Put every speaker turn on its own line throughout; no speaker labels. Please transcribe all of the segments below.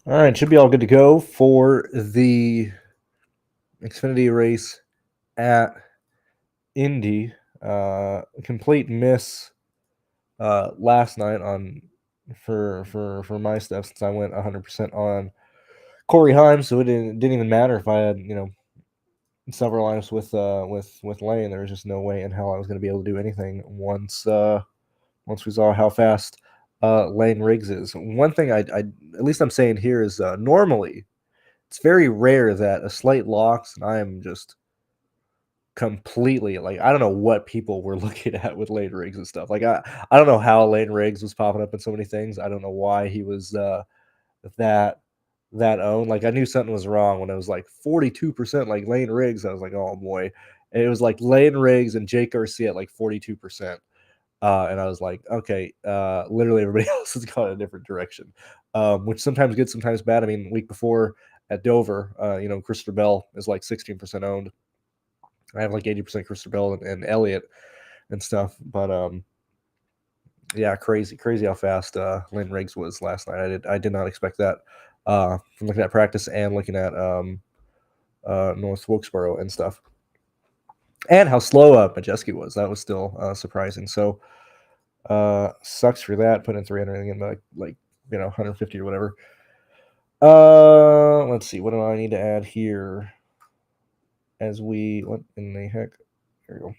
All right, should be all good to go for the Xfinity race at Indy. Complete miss last night on for my stuff since I went 100% on Corey Heim, so it didn't even matter if I had several lineups with Lane. There was just no way in hell I was going to be able to do anything once we saw how fast Lane Riggs is. One thing I at least I'm saying here is normally it's very rare that a slate locks and I am just completely like I don't know what people were looking at with Lane Riggs and stuff. Like I don't know how Lane Riggs was popping up in so many things. I don't know why he was that that owned. Like I knew something was wrong when it was like 42% like Lane Riggs. I was like, oh boy. And it was like Lane Riggs and Jake Garcia at like 42%. And I was like, okay, literally everybody else has gone a different direction, which sometimes good, sometimes bad. I mean, week before at Dover, Christopher Bell is like 16% owned. I have like 80% Christopher Bell and Elliott and stuff. But yeah, crazy how fast Lynn Riggs was last night. I did not expect that from looking at practice and looking at North Wilkesboro and stuff, and how slow Majeski was. That was still surprising. So sucks for that. Put in 300 and like 150 or whatever. Let's see. What do I need to add here? What in the heck? Here we go.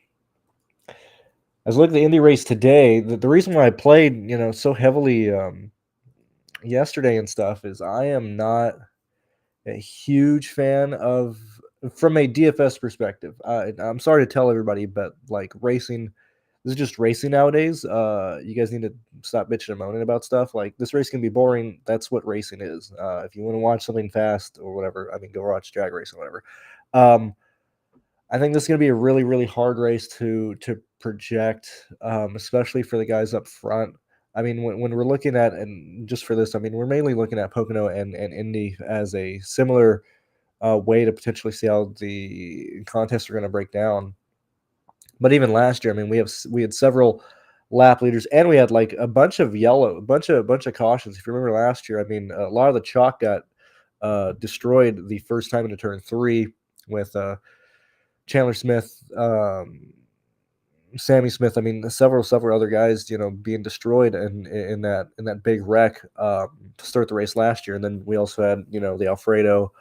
As I look at the Indy race today, the reason why I played, so heavily yesterday and stuff is I am not a huge fan of from a DFS perspective. I'm sorry to tell everybody, but like racing, this is just racing nowadays. You guys need to stop bitching and moaning about stuff. Like this race can be boring. That's what racing is. If you want to watch something fast or whatever, I mean, go watch drag racing or whatever. Um, I think this is going to be a really, really hard race to project, especially for the guys up front. I mean, when we're looking at and just for this, I mean, we're mainly looking at Pocono and Indy as a similar way to potentially see how the contests are going to break down. But even last year, I mean, we had several lap leaders, and we had like a bunch of bunch of cautions. If you remember last year, I mean, a lot of the chalk got destroyed the first time into turn 3 with Chandler Smith, Sammy Smith. I mean, several other guys, being destroyed in that big wreck to start the race last year. And then we also had, the Alfredo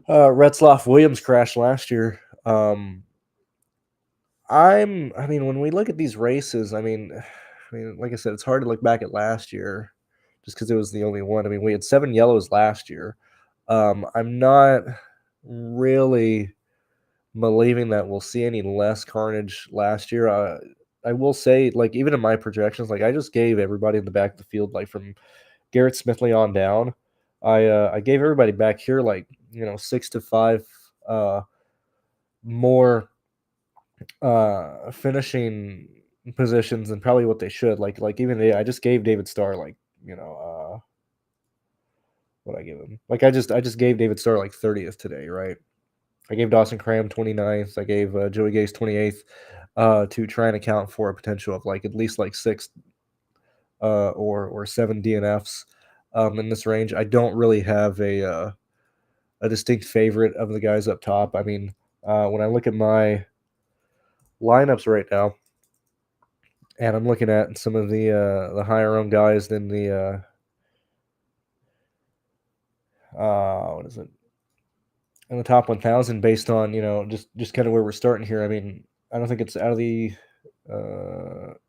Retzloff Williams crash last year. I mean, when we look at these races, I mean, like I said, it's hard to look back at last year just because it was the only one. I mean, we had 7 yellows last year. I'm not really believing that we'll see any less carnage last year. I will say, like, even in my projections, like, I just gave everybody in the back of the field, like, from Garrett Smithley on down, I gave everybody back here, like, 6 to 5 more finishing positions than probably what they should. Like even I just gave David Starr, like, what I give him. Like, I just gave David Starr, like, 30th today, right? I gave Dawson Cram 29th. I gave Joey Gase 28th to try and account for a potential of like at least like 6 or 7 DNFs in this range. I don't really have a distinct favorite of the guys up top. I mean, when I look at my lineups right now, and I'm looking at some of the higher owned guys than the what is it, in the top 1,000 based on just kind of where we're starting here. I mean, I don't think it's out of the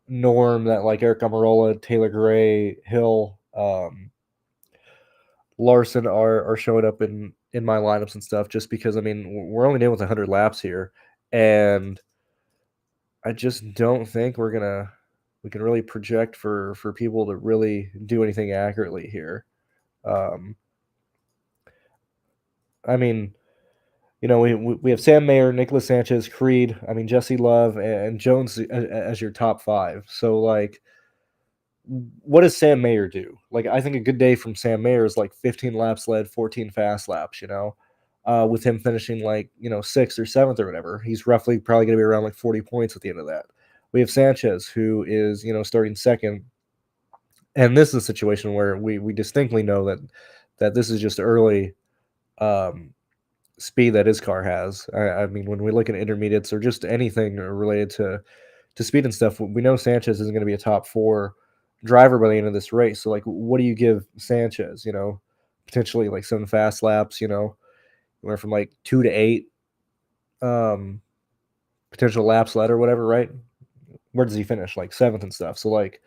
norm that like Eric Amarola, Taylor Gray, Hill, Larson are showing up in my lineups and stuff. Just because I mean we're only dealing with 100 laps here, and I just don't think we can really project for people to really do anything accurately here. Um, I mean, we have Sam Mayer, Nicholas Sanchez, Creed. I mean, Jesse Love and Jones as your top 5. So like, what does Sam Mayer do? Like, I think a good day from Sam Mayer is like 15 laps led, 14 fast laps. With him finishing like 6th or 7th or whatever, he's roughly probably going to be around like 40 points at the end of that. We have Sanchez, who is starting second And this is a situation where we distinctly know that this is just early um, speed that his car has. I mean, when we look at intermediates or just anything related to speed and stuff, we know Sanchez isn't going to be a top four driver by the end of this race. So, like, what do you give Sanchez? Potentially like 7 fast laps. Went from like 2 to 8 um, potential laps led or whatever. Right? Where does he finish? Like seventh and stuff. So, like,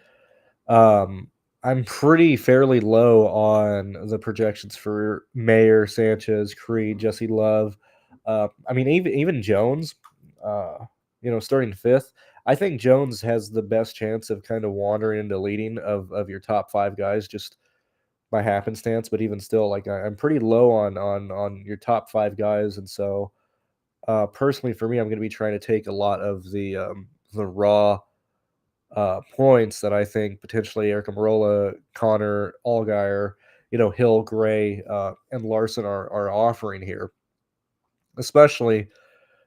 Um, I'm pretty fairly low on the projections for Mayer, Sanchez, Creed, Jesse Love. I mean, even Jones, starting fifth. I think Jones has the best chance of kind of wandering into leading of your top five guys just by happenstance. But even still, like I'm pretty low on your top five guys, and so personally for me, I'm going to be trying to take a lot of the raw points that I think potentially Eric Amarola, Connor, Allgaier, Hill, Gray, and Larson are offering here, especially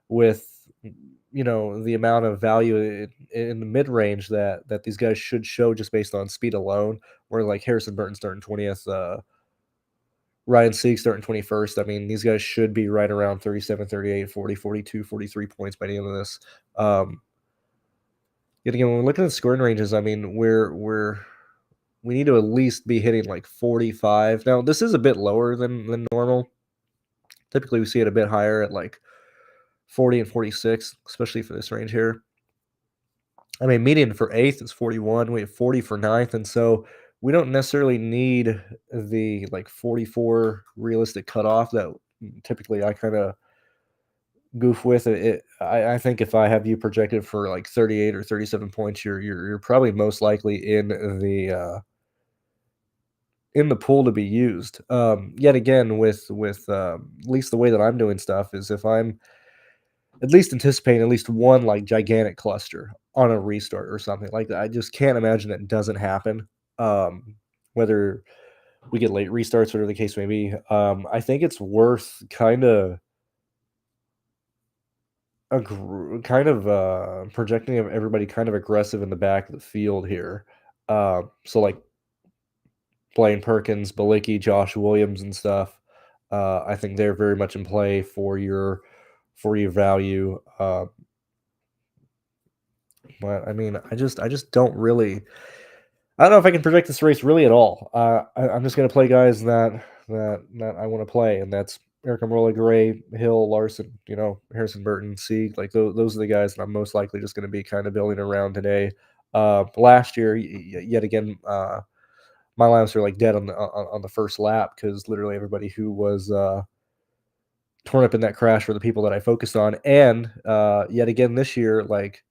with the amount of value in the mid range that these guys should show just based on speed alone. Where like Harrison Burton starting 20th, Ryan Sieg starting 21st. I mean, these guys should be right around 37, 38, 40, 42, 43 points by the end of this. Yet again, when we look at the scoring ranges, I mean, we need to at least be hitting like 45. Now, this is a bit lower than normal. Typically, we see it a bit higher at like 40 and 46, especially for this range here. I mean, median for eighth is 41. We have 40 for ninth, and so we don't necessarily need the like 44 realistic cutoff that typically I kind of goof with it. I think if I have you projected for like 38 or 37 points, you're probably most likely in the pool to be used. Yet again, with at least the way that I'm doing stuff is if I'm at least anticipating at least one like gigantic cluster on a restart or something like that. I just can't imagine it doesn't happen. Whether we get late restarts, whatever the case may be, I think it's worth projecting everybody kind of aggressive in the back of the field here. So like Blaine Perkins, Balicki, Josh Williams, and stuff. I think they're very much in play for your value. But I mean, I just don't really. I don't know if I can predict this race really at all. I'm just going to play guys that I want to play, and that's Eric Almirola, Gray, Hill, Larson, Harrison Burton, Sieg. Like those are the guys that I'm most likely just going to be kind of building around today. Last year, yet again, my lineups were like dead on the first lap because literally everybody who was torn up in that crash were the people that I focused on. And yet again this year, like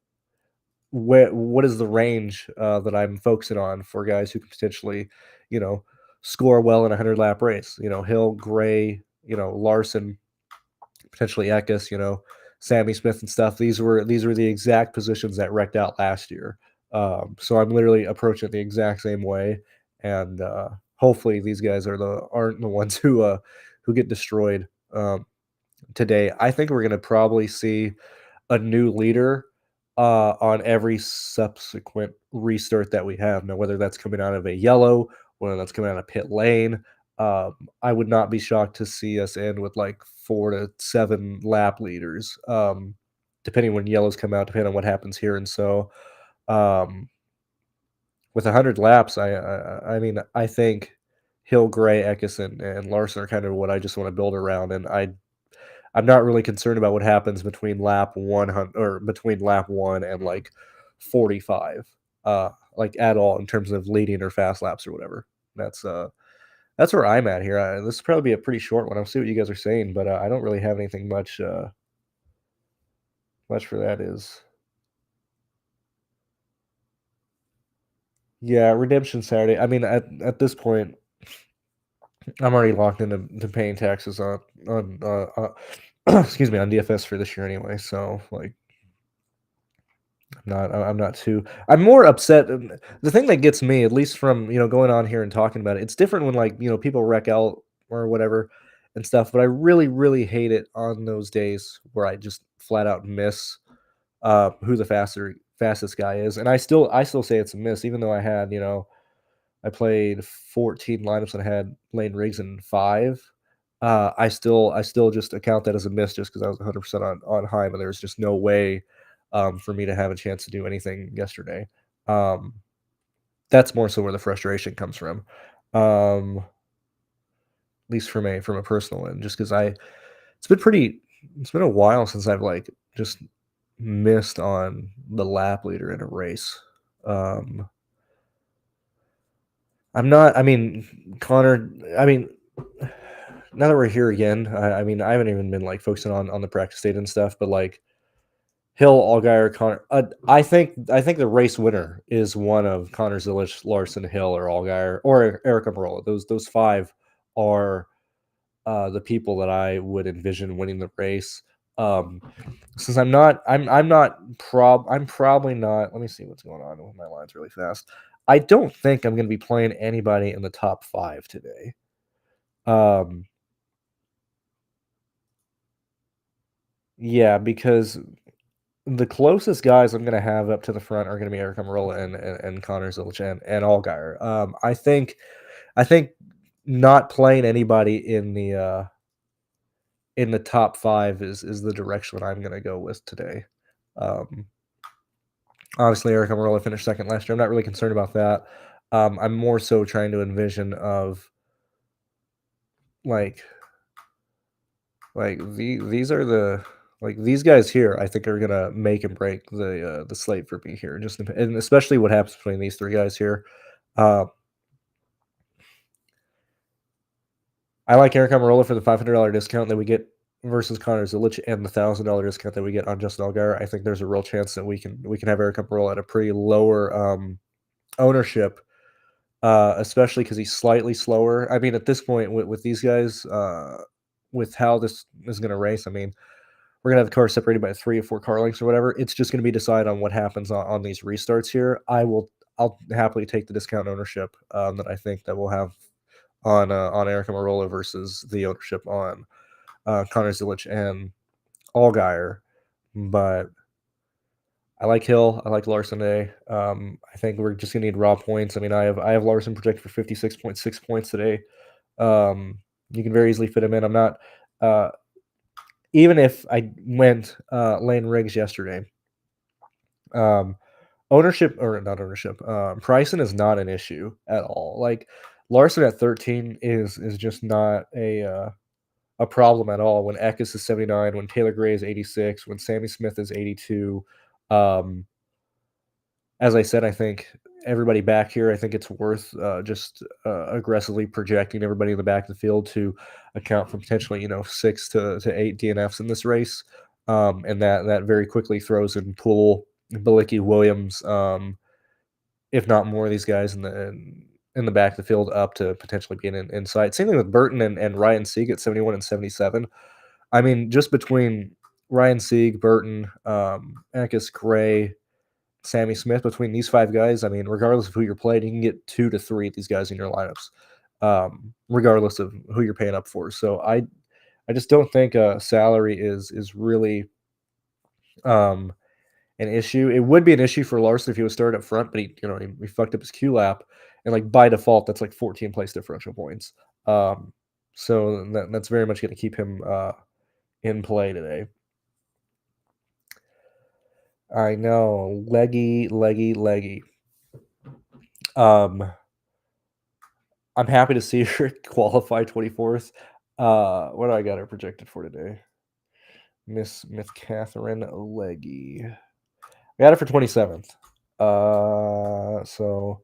what is the range that I'm focusing on for guys who can potentially, you know, score well in a 100 lap race? Hill, Gray, Larson, potentially Eckes, Sammy Smith and stuff. These were the exact positions that wrecked out last year. So I'm literally approaching it the exact same way, and hopefully these guys aren't the ones who get destroyed today. I think we're gonna probably see a new leader on every subsequent restart that we have. Now, whether that's coming out of a yellow, whether that's coming out of pit lane, I would not be shocked to see us end with like 4 to 7 lap leaders, depending when yellows come out, depending on what happens here. And so, um, with 100 laps, I mean, I think Hill, Gray, Eckes, and Larson are kind of what I just want to build around, and I'm not really concerned about what happens between lap 100 or between lap 1 and like 45, like at all in terms of leading or fast laps or whatever. That's where I'm at here. This will probably be a pretty short one. I'll see what you guys are saying, but I don't really have anything much for that. Is yeah, Redemption Saturday. I mean, at this point, I'm already locked into to paying taxes on excuse me, on DFS for this year anyway. So like I'm not too. I'm more upset. The thing that gets me, at least from going on here and talking about it, it's different when like people wreck out or whatever and stuff. But I really, really hate it on those days where I just flat out miss who the fastest guy is, and I still say it's a miss, even though I had I played 14 lineups and I had Lane Riggs in 5. I still just account that as a miss just because I was 100% on Heim, and there was just no way for me to have a chance to do anything yesterday. That's more so where the frustration comes from. At least from a personal end, just because it's been a while since I've like just missed on the lap leader in a race. Um, I'm not. I mean, Connor. I mean, now that we're here again, I mean, I haven't even been like focusing on the practice data and stuff, but like Hill, Allgaier, Connor. I think the race winner is one of Connor Zilich, Larson, Hill, or Allgaier, or Eric Amarola. Those 5 are the people that I would envision winning the race. Um, since I'm probably not. Let me see what's going on with my lines really fast. I don't think I'm going to be playing anybody in the top 5 today. Yeah, because the closest guys I'm going to have up to the front are going to be Eric Amarola and Connor Zilich and Allgaier. I think not playing anybody in the top 5 is the direction I'm gonna go with today. Um, Obviously, Eric Almirola finished second last year. I'm not really concerned about that. I'm more so trying to envision of like these are these guys here. I think are gonna make and break the slate for me here. And especially what happens between these 3 guys here. Uh, I like Eric Almirola for the $500 discount that we get versus Connor Zilich and the $1,000 discount that we get on Justin Allgaier. I think there's a real chance that we can have Eric Almirola at a pretty lower ownership, especially because he's slightly slower. I mean, at this point with these guys, with how this is going to race, I mean, we're gonna have the cars separated by 3 or 4 car lengths or whatever. It's just going to be decided on what happens on these restarts here. I'll happily take the discount ownership that I think that we'll have on Eric Amarola versus the ownership on Connor Zilich and Allgaier. But I like Hill. I like Larson today. I think we're just gonna need raw points. I mean, I have Larson projected for 56.6 points today. You can very easily fit him in. I'm not even if I went Lane Riggs yesterday. Um, ownership or not ownership. Pricing is not an issue at all. Like Larson at 13 is just not a problem at all. When Eckes is 79, when Taylor Gray is 86, when Sammy Smith is 82. Um, as I said, I think everybody back here, I think it's worth just aggressively projecting everybody in the back of the field to account for potentially 6 to 8 DNFs in this race, and that very quickly throws in Poole, Bilicki, Williams, if not more of these guys in the back of the field up to potentially being inside. Same thing with Burton and Ryan Sieg at 71 and 77. I mean, just between Ryan Sieg, Burton, Eckes, Gray, Sammy Smith, between these 5 guys, I mean, regardless of who you're playing, you can get 2 to 3 of these guys in your lineups, regardless of who you're paying up for. So I just don't think salary is really um, an issue. It would be an issue for Larson if he was started up front, but he fucked up his Q lap, and like by default, that's like 14 place differential points. Um, so that's very much going to keep him in play today. I know, leggy. Um, I'm happy to see her qualify 24th. What do I got her projected for today? Miss Catherine Leggy. I got it for 27th. So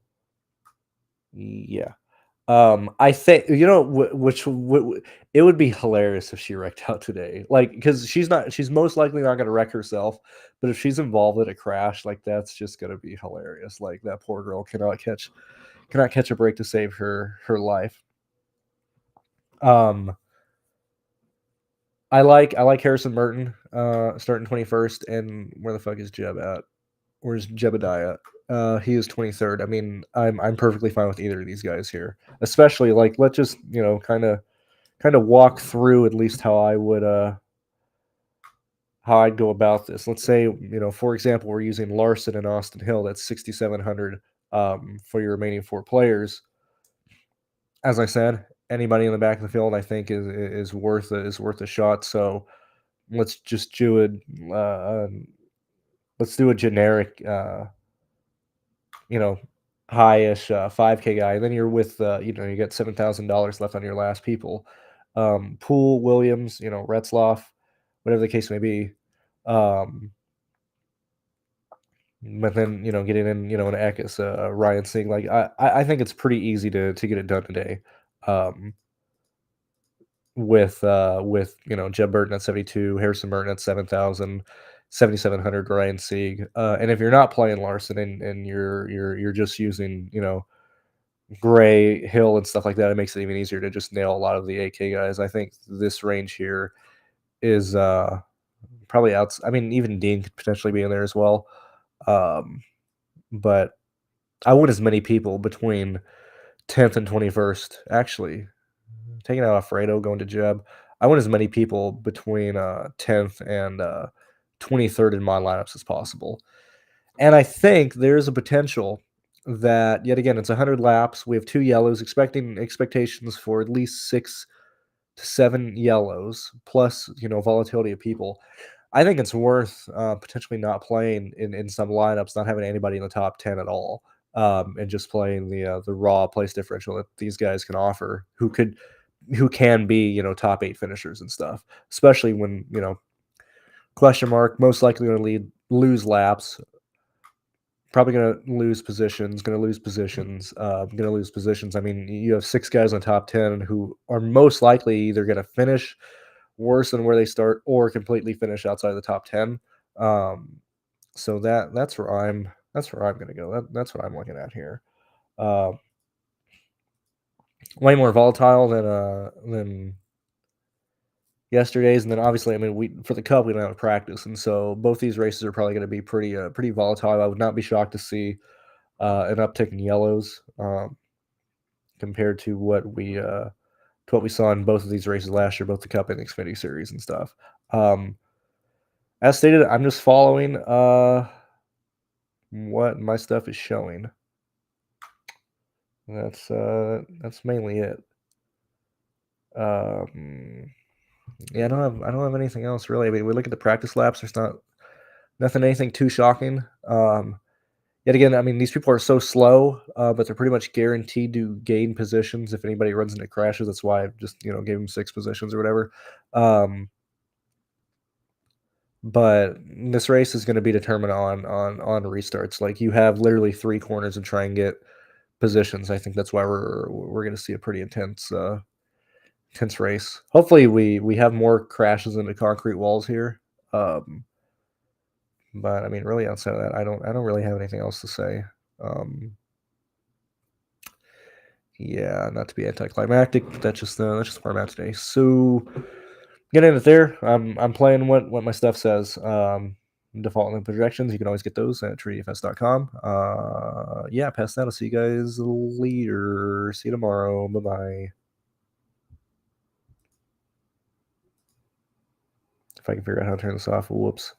yeah. I think it would be hilarious if she wrecked out today. Like, because she's most likely not going to wreck herself, but if she's involved in a crash, like that's just going to be hilarious. Like that poor girl cannot catch a break to save her life. Um, I like Harrison Merton starting 21st, and where the fuck is Jeb at? Where's Jebediah? He is 23rd. I mean, I'm perfectly fine with either of these guys here. Especially like let's just, kind of walk through at least how I'd go about this. Let's say, for example, we're using Larson and Austin Hill. That's 6,700 for your remaining 4 players. as I said, anybody in the back of the field, I think, is worth a shot. So let's just do it. Let's do a generic, you know, high-ish 5K guy. And then you're with, you get $7,000 left on your last people. Poole, Williams, Retzloff, whatever the case may be. Um, but then getting in, an Eckes, Ryan Singh. Like I think it's pretty easy to get it done today. Um, with Jeb Burton at 72, Harrison Burton at 7,000, 7,700, Ryan Sieg. And if you're not playing Larson and you're just using Gray, Hill, and stuff like that, it makes it even easier to just nail a lot of the AK guys. I think this range here is probably out. I mean, even Dean could potentially be in there as well. Um, but I want as many people between 10th and 21st. Actually, taking out Alfredo, going to Jeb. I want as many people between 10th and 23rd in my lineups as possible. And I think there's a potential that, yet again, it's 100 laps. We have 2 yellows, expectations for at least 6 to 7 yellows, plus volatility of people. I think it's worth potentially not playing in some lineups, not having anybody in the top 10 at all, and just playing the raw place differential that these guys can offer, who can be top 8 finishers and stuff, especially when question mark, most likely going to lose laps, probably going to lose positions, going to lose positions. I mean, you have 6 guys in the top 10 who are most likely either going to finish worse than where they start or completely finish outside the top 10. Um, so that's where I'm going to go. That's what I'm looking at here. Uh, Way more volatile than yesterday's, and then obviously, I mean, we for the Cup we don't have practice, and so both these races are probably going to be pretty volatile. I would not be shocked to see an uptick in yellows compared to what we saw in both of these races last year, both the Cup and the Xfinity Series and stuff. Um, as stated, I'm just following what my stuff is showing. That's mainly it. Um, yeah, I don't have anything else really. I mean, we look at the practice laps. There's anything too shocking. Yet again, I mean, these people are so slow, but they're pretty much guaranteed to gain positions if anybody runs into crashes. That's why I just gave them 6 positions or whatever. But this race is going to be determined on restarts. Like you have literally 3 corners and try and get positions. I think that's why we're going to see a pretty intense race. Hopefully, we have more crashes into concrete walls here. Um, but I mean, really, outside of that, I don't really have anything else to say. Um, yeah, not to be anticlimactic, but that's just where I'm at today. So get in it there. I'm playing what my stuff says. Default link projections. You can always get those at TrueDFS.com. Yeah, past that. I'll see you guys later. See you tomorrow. Bye bye. If I can figure out how to turn this off. Whoops.